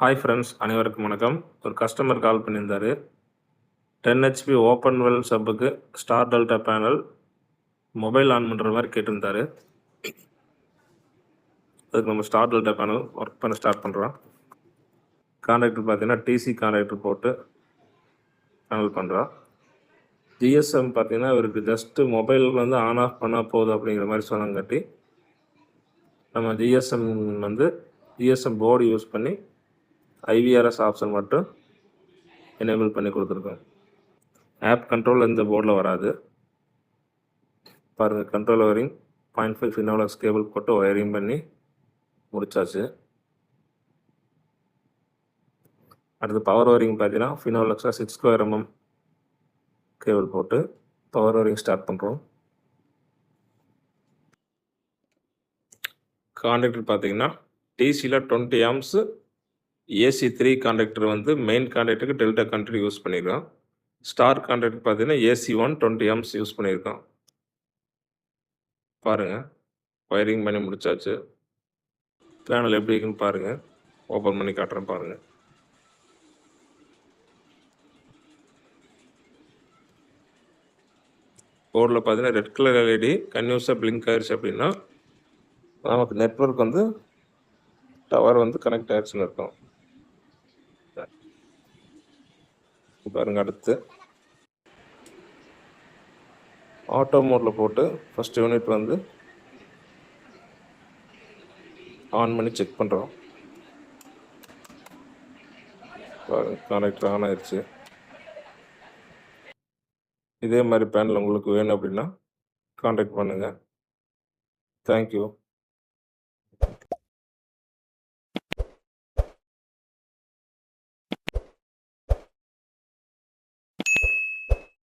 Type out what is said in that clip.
Hi friends, அனைவருக்கும் வணக்கம். ஒரு கஸ்டமர் கால் பண்ணியிருந்தாரு. 10 ஹெச்பி ஓப்பன் வெல் சப்புக்கு star delta panel mobile on பண்ணுற மாதிரி கேட்டிருந்தாரு. அதுக்கு நம்ம ஸ்டார் டெல்டா பேனல் ஒர்க் பண்ண ஸ்டார்ட் பண்ணுறோம். கான்டாக்டர் பார்த்தீங்கன்னா டிசி கான்டாக்டர் போட்டு பேனல் பண்ணுறோம். ஜிஎஸ்எம் பார்த்தீங்கன்னா இவருக்கு ஜஸ்ட்டு மொபைல் வந்து ஆன் ஆஃப் பண்ணால் போதும் அப்படிங்கிற மாதிரி சொன்னங்காட்டி நம்ம ஜிஎஸ்எம் போர்டு யூஸ் பண்ணி ஐவிஆர்எஸ் ஆப்ஷன் மட்டும் எனேபிள் பண்ணி கொடுத்துருக்கோம். ஆப் கண்ட்ரோல் இந்த போர்டில் வராது. பாருங்கள், கண்ட்ரோல் ஒயரிங் 0.5 ஃபினோலக்ஸ் கேபிள் போட்டு ஒயரிங் பண்ணி முடிச்சாச்சு. அடுத்து பவர் ஒயரிங் பார்த்தீங்கன்னா ஃபினோலக்ஸாக 6 ஸ்கொயர் mm கேபிள் போட்டு பவர் ஒயரிங் ஸ்டார்ட் பண்ணுறோம். கான்டாக்டர் பார்த்தீங்கன்னா டிசியில் 20 amps ஏசி 3 கான்டாக்டர் வந்து மெயின் கான்டாக்டருக்கு டெல்டா கான்டாக்டர் யூஸ் பண்ணியிருக்கோம். ஸ்டார் கான்டாக்டர் பார்த்தீங்கன்னா ஏசி 1 20 amps யூஸ் பண்ணியிருக்கோம். பாருங்கள், ஒயரிங் பண்ணி முடிச்சாச்சு. பேனல் எப்படி இருக்குன்னு பாருங்கள். ஓப்பன் பண்ணி காட்டுறேன் பாருங்கள். போர்டில் பார்த்தீங்கன்னா ரெட் கலர் எல்இடி கன்யூஸாக பிளிங்க் ஆயிடுச்சு அப்படின்னா நமக்கு நெட்வொர்க் வந்து டவர் வந்து கனெக்ட் ஆயிடுச்சுன்னு இருக்கும். பாருங்கள், அடுத்து ஆட்டோ மோடில் போட்டு ஃபஸ்ட் யூனிட் வந்து ஆன் பண்ணி செக் பண்ணுறோம். கனெக்டர் ஆன் ஆயிடுச்சு. இதே மாதிரி பேனல் உங்களுக்கு வேணும் அப்படின்னா கான்டாக்ட் பண்ணுங்கள். தேங்க்யூ.